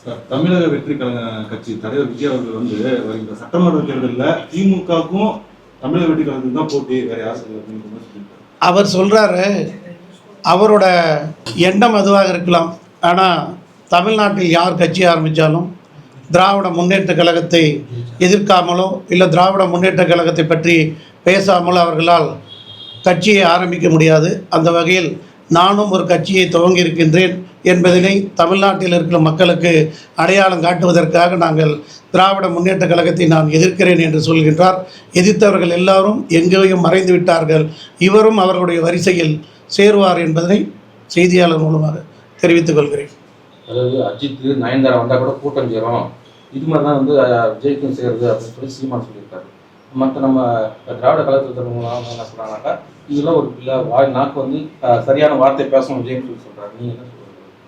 தமிழக வெற்றி கழக கட்சி தலைவர் விஜய் அவர்கள் வந்து வருகிற சட்டமன்ற தேர்தலில் திமுகவுக்கும் தமிழக வெற்றி கழகத்துக்கு தான் போட்டி, வேற யாரும் அவர் சொல்கிறாரு. அவரோட எண்ணம் அதுவாக இருக்கலாம். ஆனால் தமிழ்நாட்டில் யார் கட்சி ஆரம்பித்தாலும் திராவிட முன்னேற்ற கழகத்தை எதிர்க்காமலோ இல்லை திராவிட முன்னேற்ற கழகத்தை பற்றி பேசாமலோ அவர்களால் கட்சியை ஆரம்பிக்க முடியாது. அந்த வகையில் நானும் ஒரு கட்சியை துவங்கி இருக்கின்றேன் என்பதனை தமிழ்நாட்டில் இருக்கிற மக்களுக்கு அடையாளம் காட்டுவதற்காக நாங்கள் திராவிட முன்னேற்ற கழகத்தை நான் எதிர்க்கிறேன் என்று சொல்கின்றார். எதிர்த்தவர்கள் எல்லாரும் எங்கேயும் மறைந்து விட்டார்கள். இவரும் அவர்களுடைய வரிசையில் சேருவார் என்பதனை செய்தியாளர் மூலமாக தெரிவித்துக் கொள்கிறேன். அதாவது அஜித் நயன்தாரா வந்தால் கூட கூட்டம் சேரும், இது மாதிரி தான் வந்து விஜய்க்கும் சேருது அப்படின்னு சொல்லி சீமான் சொல்லியிருக்காரு. மற்ற நம்ம திராவிட கழகத்தில் என்ன சொல்கிறாங்கனாக்கா, இதெல்லாம் ஒரு பிள்ளை நாக்கு வந்து சரியான வார்த்தை பேசணும் விஜய்னு சொல்லி சொல்கிறாரு. நீங்கள் என்ன சொல்கிறீங்க?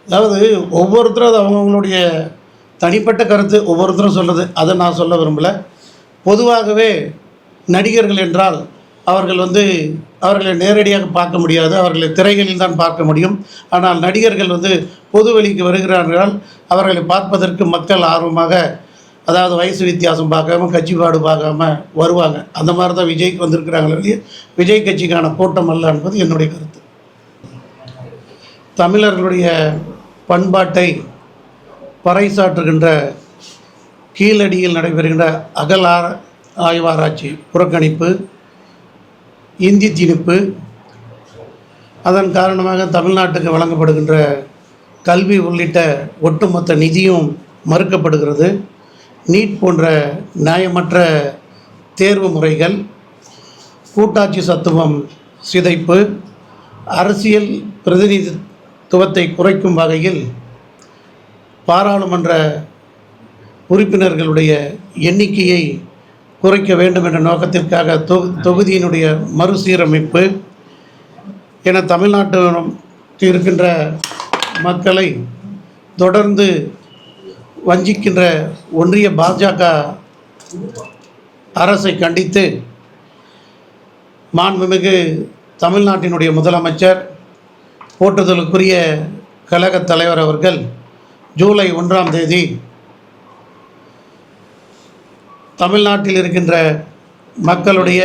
அதாவது ஒவ்வொருத்தரும் அது அவங்கவுங்களுடைய தனிப்பட்ட கருத்து, ஒவ்வொருத்தரும் சொல்கிறது. அதை நான் சொல்ல விரும்பலை. பொதுவாகவே நடிகர்கள் என்றால் அவர்களை நேரடியாக பார்க்க முடியாது, அவர்களை திரைகளில் தான் பார்க்க முடியும். ஆனால் நடிகர்கள் பொது வெளிக்கு வருகிறார்கள். அவர்களை பார்ப்பதற்கு மக்கள் ஆர்வமாக, அதாவது வயசு வித்தியாசம் பார்க்காம கட்சிப்பாடு பார்க்காம வருவாங்க. அந்த மாதிரி தான் விஜய்க்கு வந்திருக்கிறாங்களே, விஜய் கட்சிக்கான கூட்டம் அல்ல என்பது என்னுடைய கருத்து. தமிழர்களுடைய பண்பாட்டை பறைசாற்றுகின்ற கீழடியில் நடைபெறுகின்ற அகல் ஆய்வாராய்ச்சி புறக்கணிப்பு, இந்தி திணிப்பு, அதன் காரணமாக தமிழ்நாட்டுக்கு வழங்கப்படுகின்ற கல்வி உள்ளிட்ட ஒட்டுமொத்த நிதியும் மறுக்கப்படுகிறது. நீட் போன்ற நியாயமற்ற தேர்வு முறைகள், கூட்டாட்சி தத்துவம் சிதைப்பு, அரசியல் பிரதிநிதித்துவத்தை குறைக்கும் வகையில் பாராளுமன்ற உறுப்பினர்களுடைய எண்ணிக்கையை குறைக்க வேண்டும் என்ற நோக்கத்திற்காக தொகுதியினுடைய மறுசீரமைப்பு என தமிழ்நாட்டில் இருக்கின்ற மக்களை தொடர்ந்து வஞ்சிக்கின்ற ஒன்றிய பாஜக அரசை கண்டித்து மாண்புமிகு தமிழ்நாட்டினுடைய முதலமைச்சர், போற்றுதலுக்குரிய கழகத் தலைவர் அவர்கள் ஜூலை 1ஆம் தேதி தமிழ்நாட்டில் இருக்கின்ற மக்களுடைய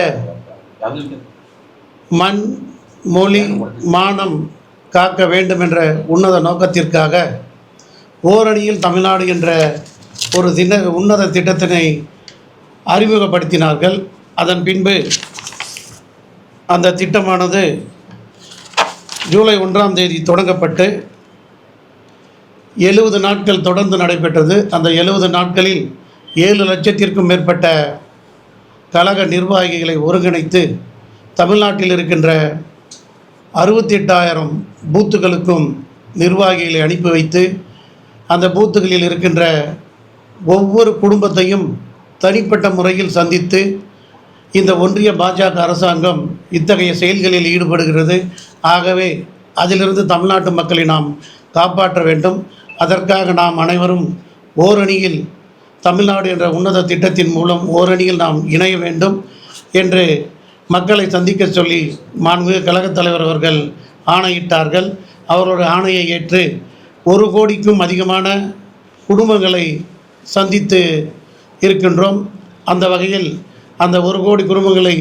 மண், மொழி, மானம் காக்க வேண்டும் என்ற உன்னத நோக்கத்திற்காக ஓரணியில் தமிழ்நாடு என்ற ஒரு உன்னத திட்டத்தினை அறிமுகப்படுத்தினார்கள். அதன் பின்பு அந்த திட்டமானது ஜூலை 1ஆம் தேதி தொடங்கப்பட்டு 70 நாட்கள் தொடர்ந்து நடைபெற்றது. அந்த 70 நாட்களில் 7 லட்சத்திற்கும் மேற்பட்ட கழக நிர்வாகிகளை ஒருங்கிணைத்து தமிழ்நாட்டில் இருக்கின்ற 68,000 பூத்துகளுக்கும் நிர்வாகிகளை அனுப்பி வைத்து அந்த பூத்துகளில் இருக்கின்ற ஒவ்வொரு குடும்பத்தையும் தனிப்பட்ட முறையில் சந்தித்து இந்த ஒன்றிய பாஜக அரசாங்கம் இத்தகைய செயல்களில் ஈடுபடுகிறது. ஆகவே அதிலிருந்து தமிழ்நாட்டு மக்களை நாம் காப்பாற்ற வேண்டும். அதற்காக நாம் அனைவரும் ஓரணியில் தமிழ்நாடு என்ற உன்னத திட்டத்தின் மூலம் ஓரணியில் நாம் இணைய வேண்டும் என்று மக்களை சந்திக்க சொல்லி மாண்புமிகு கழகத் தலைவர் அவர்கள் ஆணையிட்டார்கள். அவர்களுடைய ஆணையை ஏற்று 1 கோடிக்கும் அதிகமான குடும்பங்களை சந்தித்து இருக்கின்றோம். அந்த வகையில் அந்த 1 கோடி குடும்பங்களை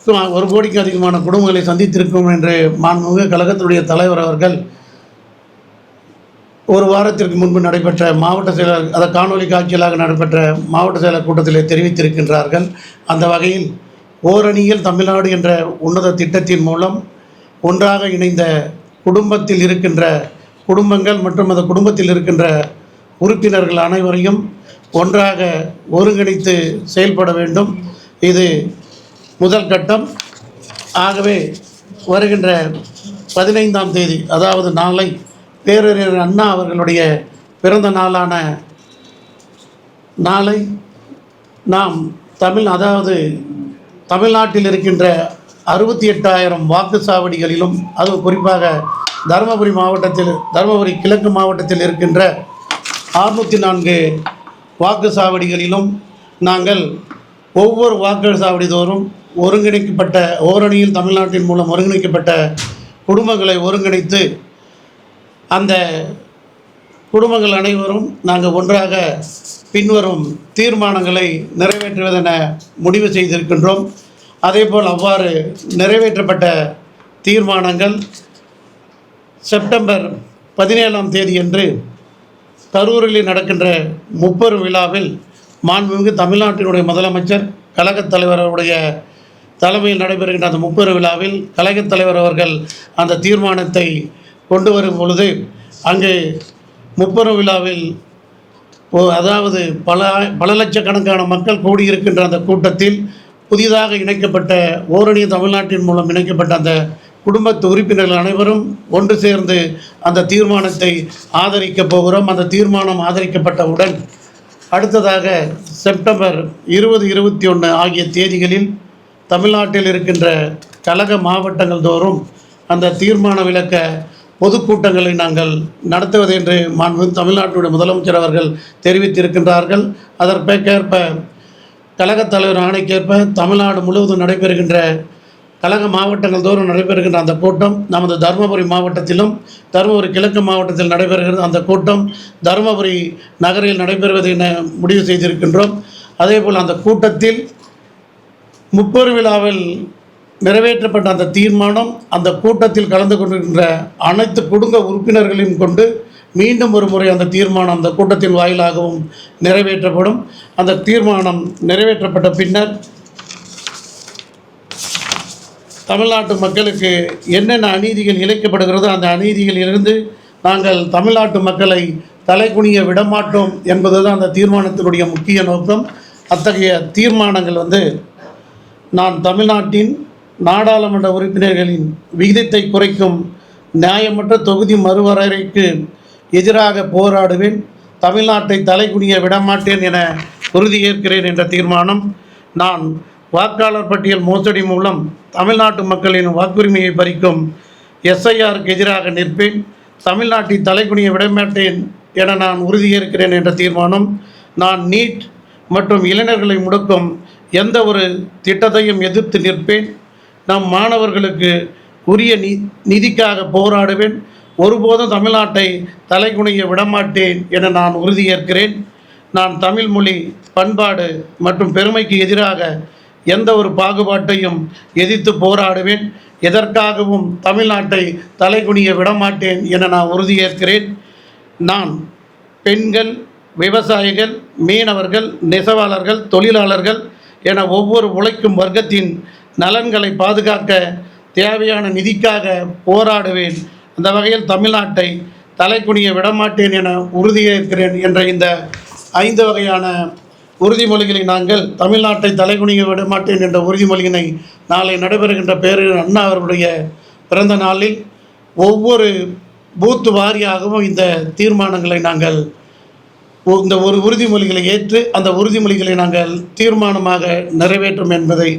1 கோடிக்கும் அதிகமான குடும்பங்களை சந்தித்திருக்கும் என்று மாண்புமிகு கழகத்தினுடைய தலைவர் அவர்கள் ஒரு வாரத்திற்கு முன்பு நடைபெற்ற மாவட்ட செயலர், அதை காணொலி காட்சிகளாக நடைபெற்ற மாவட்ட செயலர் கூட்டத்தில் தெரிவித்திருக்கின்றார்கள். அந்த வகையில் ஓரணியில் தமிழ்நாடு என்ற உன்னத திட்டத்தின் மூலம் ஒன்றாக இணைந்த குடும்பத்தில் இருக்கின்ற குடும்பங்கள் மற்றும் அந்த குடும்பத்தில் இருக்கின்ற உறுப்பினர்கள் அனைவரையும் ஒன்றாக ஒருங்கிணைத்து செயல்பட வேண்டும். இது முதல் கட்டம். ஆகவே வருகின்ற 15ஆம் தேதி, அதாவது நாளை பேரறிஞர் அண்ணா அவர்களுடைய பிறந்த நாளான நாளை நாம் தமிழ்நாட்டில் இருக்கின்ற 68,000 வாக்குச்சாவடிகளிலும், அதுவும் குறிப்பாக தருமபுரி கிழக்கு மாவட்டத்தில் இருக்கின்ற 604 வாக்குச்சாவடிகளிலும் நாங்கள் ஒவ்வொரு வாக்குச்சாவடி தோறும் ஒருங்கிணைக்கப்பட்ட ஓரணியில் தமிழ்நாட்டின் மூலம் ஒருங்கிணைக்கப்பட்ட குடும்பங்களை ஒருங்கிணைத்து அந்த குடும்பங்கள் அனைவரும் நாங்கள் ஒன்றாக பின்வரும் தீர்மானங்களை நிறைவேற்றுவதென முடிவு செய்திருக்கின்றோம். அதேபோல் அவ்வாறு நிறைவேற்றப்பட்ட தீர்மானங்கள் செப்டம்பர் 17ஆம் தேதியன்று கரூரில் நடக்கின்ற முப்பெரும் விழாவில் மாண்புமிகு தமிழ்நாட்டினுடைய முதலமைச்சர் கழகத் தலைவருடைய தலைமையில் நடைபெறுகின்ற அந்த முப்பெரும் விழாவில் கழகத் தலைவர் அவர்கள் அந்த தீர்மானத்தை கொண்டு வரும் பொழுது அங்கே முப்பெரும் விழாவில் அதாவது பல லட்சக்கணக்கான மக்கள் கூடியிருக்கின்ற அந்த கூட்டத்தில் புதிதாக இணைக்கப்பட்ட ஓரணிய தமிழ்நாட்டின் மூலம் இணைக்கப்பட்ட அந்த குடும்பத்து உறுப்பினர்கள் அனைவரும் ஒன்று சேர்ந்து அந்த தீர்மானத்தை ஆதரிக்கப் போகிறோம். அந்த தீர்மானம் ஆதரிக்கப்பட்டவுடன் அடுத்ததாக செப்டம்பர் 20, 21 ஆகிய தேதிகளில் தமிழ்நாட்டில் இருக்கின்ற கழக மாவட்டங்கள் தோறும் அந்த தீர்மான விளக்க பொதுக்கூட்டங்களை நாங்கள் நடத்துவது என்று மாண்புமிகு தமிழ்நாட்டுடைய முதலமைச்சர் அவர்கள் தெரிவித்திருக்கின்றார்கள். அதற்கேற்ப கழகத் தலைவர் ஆணைக்கேற்ப தமிழ்நாடு முழுவதும் நடைபெறுகின்ற கழக மாவட்டங்கள் தோறும் நடைபெறுகின்ற அந்த கூட்டம் நமது தருமபுரி மாவட்டத்திலும் தருமபுரி கிழக்கு மாவட்டத்தில் நடைபெறுகிறது. அந்த கூட்டம் தருமபுரி நகரில் நடைபெறுவது என முடிவு செய்திருக்கின்றோம். அதேபோல் அந்த கூட்டத்தில் முப்பெரும் விழாவில் நிறைவேற்றப்பட்ட அந்த தீர்மானம் அந்த கூட்டத்தில் கலந்து கொண்டிருக்கின்ற அனைத்து குடும்ப உறுப்பினர்களையும் கொண்டு மீண்டும் ஒரு முறை அந்த தீர்மானம் அந்த கூட்டத்தின் வாயிலாகவும் நிறைவேற்றப்படும். அந்த தீர்மானம் நிறைவேற்றப்பட்ட பின்னர் தமிழ்நாட்டு மக்களுக்கு என்னென்ன அநீதிகள் இழைக்கப்படுகிறதோ அந்த அநீதிகளிலிருந்து நாங்கள் தமிழ்நாட்டு மக்களை தலைகுனிய விடமாட்டோம் என்பதுதான் அந்த தீர்மானத்தினுடைய முக்கிய நோக்கம். அத்தகைய தீர்மானங்கள் நான் தமிழ்நாட்டின் நாடாளுமன்ற உறுப்பினர்களின் விகிதத்தை குறைக்கும் நியாயமற்ற தொகுதி மறுவரையறைக்கு எதிராக போராடுவேன், தமிழ்நாட்டை தலைகுனிய விடமாட்டேன் என உறுதியேற்கிறேன் என்ற தீர்மானம். நான் வாக்காளர் பட்டியல் மோசடி மூலம் தமிழ்நாட்டு மக்களின் வாக்குரிமையை பறிக்கும் SIRக்கு எதிராக நிற்பேன், தமிழ்நாட்டை தலைகுனிய விடமாட்டேன் என நான் உறுதியேற்கிறேன் என்ற தீர்மானம். நான் நீட் மற்றும் இளைஞர்களை முடக்கும் எந்த ஒரு திட்டத்தையும் எதிர்த்து நிற்பேன், நம் மாணவர்களுக்கு உரிய நிதிக்காக போராடுவேன், ஒருபோதும் தமிழ்நாட்டை தலைகுனிய விடமாட்டேன் என நான் உறுதியேற்கிறேன். நான் தமிழ் மொழி பண்பாடு மற்றும் பெருமைக்கு எதிராக எந்த ஒரு பாகுபாட்டையும் எதிர்த்து போராடுவேன், எதற்காகவும் தமிழ்நாட்டை தலைகுனிய விடமாட்டேன் என நான் உறுதியேற்கிறேன். நான் பெண்கள், விவசாயிகள், மீனவர்கள், நெசவாளர்கள், தொழிலாளர்கள் என ஒவ்வொரு உழைக்கும் வர்க்கத்தின் நலன்களை பாதுகாக்க தேவையான நிதிக்காக போராடுவேன். அந்த வகையில் தமிழ்நாட்டை தலைகுனிய விடமாட்டேன் என உறுதியேற்கிறேன் என்ற இந்த 5 வகையான உறுதிமொழிகளை நாங்கள் தமிழ்நாட்டை தலைகுனிய விடமாட்டேன் என்ற உறுதிமொழியினை நாளை நடைபெறுகின்ற பேரறிஞர் அண்ணா அவர்களுடைய பிறந்த நாளில் ஒவ்வொரு பூத்து வாரியாகவும் இந்த தீர்மானங்களை நாங்கள் இந்த ஒரு உறுதிமொழிகளை ஏற்று அந்த உறுதிமொழிகளை நாங்கள் தீர்மானமாக நிறைவேற்றும் என்பதை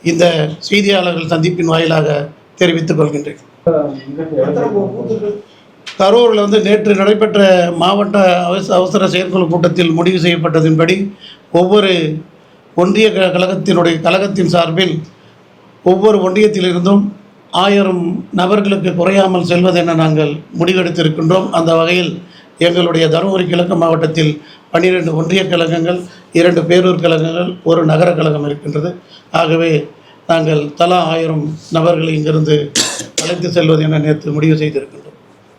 இந்த செய்தியாளர்கள் சந்திப்பின் வாயிலாக தெரிவித்துக் கொள்கின்றேன். கரூரில் நேற்று நடைபெற்ற மாவட்ட அவசர செயற்குழு கூட்டத்தில் முடிவு செய்யப்பட்டதின்படி ஒவ்வொரு ஒன்றிய கழகத்தின் சார்பில் ஒவ்வொரு ஒன்றியத்திலிருந்தும் 1000 நபர்களுக்கு குறையாமல் செல்வதென நாங்கள் முடிவெடுத்திருக்கின்றோம். அந்த வகையில் எங்களுடைய தருமபுரி கிழக்கு மாவட்டத்தில் 12 ஒன்றிய கழகங்கள், 2 பேரூர் கழகங்கள், 1 நகர கழகம் இருக்கின்றது. ஆகவே நாங்கள் தலா 1000 நபர்களை இங்கிருந்து அழைத்து செல்வது என நேற்று முடிவு செய்திருக்கின்றோம்.